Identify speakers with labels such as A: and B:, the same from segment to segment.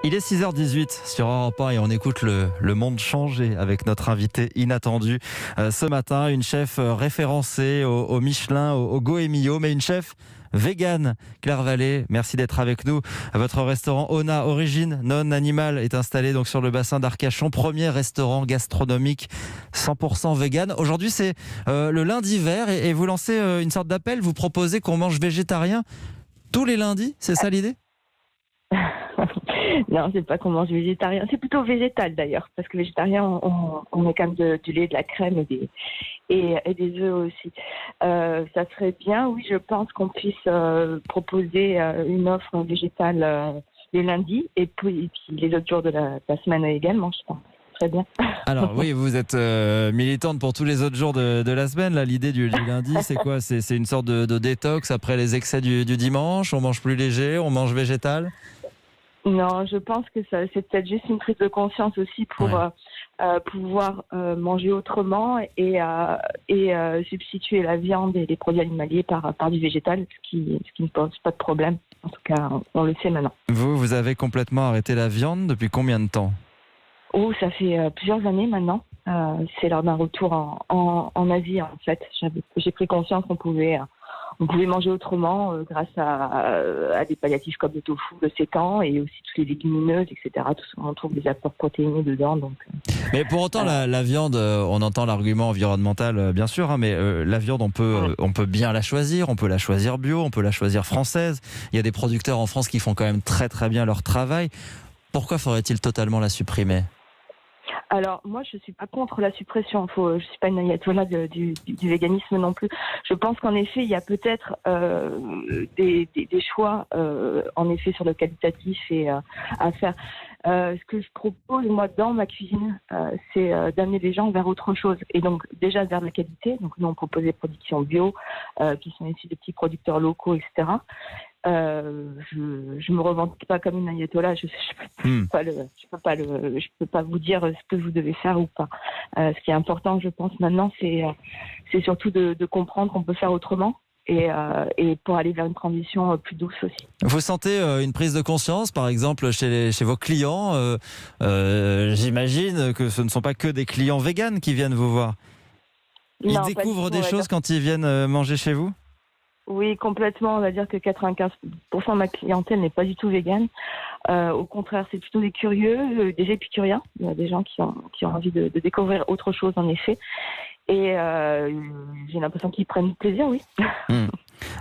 A: Il est 6h18 sur Europe 1 et on écoute le monde changer avec notre invité inattendu. Ce matin, une chef référencée au Michelin, au Goemio, mais une chef végane. Claire Vallée, merci d'être avec nous. Votre restaurant Ona, origine non animale, est installé donc sur le bassin d'Arcachon. Premier restaurant gastronomique 100% vegan. Aujourd'hui, c'est le lundi vert et vous lancez une sorte d'appel. Vous proposez qu'on mange végétarien tous les lundis, c'est ça l'idée ?
B: Non, c'est pas qu'on mange végétarien. C'est plutôt végétal d'ailleurs, parce que végétarien, on met quand même du lait, de la crème et des œufs aussi. Ça serait bien, oui, je pense qu'on puisse proposer une offre végétale les lundis et puis les autres jours de la semaine également, je pense. Très bien.
A: Alors oui, vous êtes militante pour tous les autres jours de la semaine. Là, l'idée du lundi, c'est quoi ? C'est une sorte de détox après les excès du dimanche. On mange plus léger, on mange végétal ?
B: Non, je pense que c'est peut-être juste une prise de conscience aussi pour pouvoir manger autrement et substituer la viande et les produits animaliers par du végétal, ce qui ne pose pas de problème. En tout cas, on le sait maintenant.
A: Vous avez complètement arrêté la viande depuis combien de temps ?
B: Oh, ça fait plusieurs années maintenant. C'est lors d'un retour en Asie, en fait. J'ai pris conscience qu'on pouvait manger autrement grâce à des palliatifs comme le tofu, le sétan et aussi toutes les légumineuses, etc. On trouve des apports protéinés dedans. Donc,
A: mais pour autant, la viande, on entend l'argument environnemental, bien sûr, hein, mais la viande, on peut bien la choisir. On peut la choisir bio, on peut la choisir française. Il y a des producteurs en France qui font quand même très très bien leur travail. Pourquoi faudrait-il totalement la supprimer ?
B: Alors, moi, je ne suis pas contre la suppression. Je ne suis pas une ayatollah du véganisme non plus. Je pense qu'en effet, il y a peut-être des choix, en effet, sur le qualitatif et à faire. Ce que je propose, moi, dans ma cuisine, c'est d'amener les gens vers autre chose. Et donc, déjà vers la qualité. Donc, nous, on propose des productions bio, qui sont issues de petits producteurs locaux, etc. Je me revendique pas comme une ayatollah. Je peux pas vous dire ce que vous devez faire ou pas. Ce qui est important, je pense maintenant, c'est surtout de comprendre qu'on peut faire autrement et pour aller vers une transition plus douce aussi.
A: Vous sentez une prise de conscience, par exemple, chez vos clients j'imagine que ce ne sont pas que des clients véganes qui viennent vous voir. Ils découvrent des choses quand ils viennent manger chez vous ?
B: Oui, complètement. On va dire que 95% de ma clientèle n'est pas du tout végane. Au contraire, c'est plutôt des curieux, des épicuriens. Il y a des gens qui ont envie de découvrir autre chose, en effet. Et j'ai l'impression qu'ils prennent du plaisir, oui.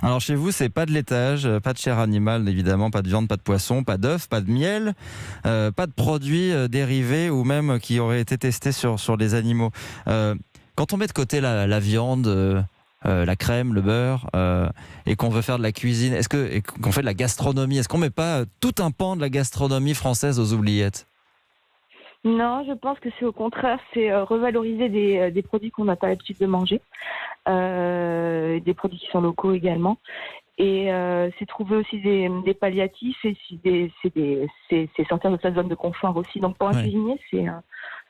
A: Alors chez vous, c'est pas de laitage, pas de chair animale, évidemment, pas de viande, pas de poisson, pas d'œufs, pas de miel, pas de produits dérivés ou même qui auraient été testés sur des animaux. Quand on met de côté la viande... la crème, le beurre, et qu'on veut faire de la cuisine, et qu'on fait de la gastronomie, est-ce qu'on met pas tout un pan de la gastronomie française aux oubliettes ?
B: Non, je pense que c'est au contraire, c'est revaloriser des produits qu'on n'a pas l'habitude de manger, des produits qui sont locaux également, et c'est trouver aussi des palliatifs, et c'est sortir de sa zone de confort aussi. Donc pour un cuisinier,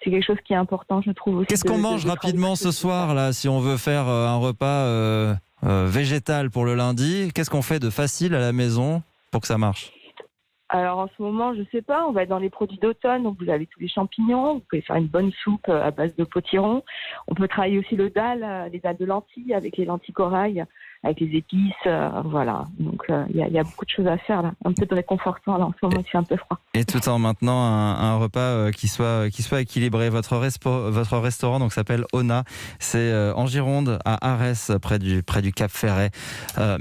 B: c'est quelque chose qui est important, je trouve aussi.
A: Qu'est-ce qu'on mange rapidement ce soir, là, si on veut faire un repas végétal pour le lundi ? Qu'est-ce qu'on fait de facile à la maison pour que ça marche ?
B: Alors en ce moment, je sais pas, on va être dans les produits d'automne, donc vous avez tous les champignons, vous pouvez faire une bonne soupe à base de potiron. On peut travailler aussi les dalles de lentilles avec les lentilles corail, avec les épices, voilà. Donc il y a beaucoup de choses à faire là, un peu de réconfortant là en ce moment, il fait un peu froid.
A: Et tout en maintenant un repas qui soit équilibré. Votre restaurant donc s'appelle Ona, c'est en Gironde, à Arès, près du Cap Ferret.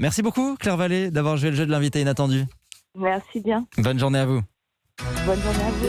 A: Merci beaucoup Claire Vallée d'avoir joué le jeu de l'invité inattendu.
B: Merci bien.
A: Bonne journée à vous.
B: Bonne journée à vous.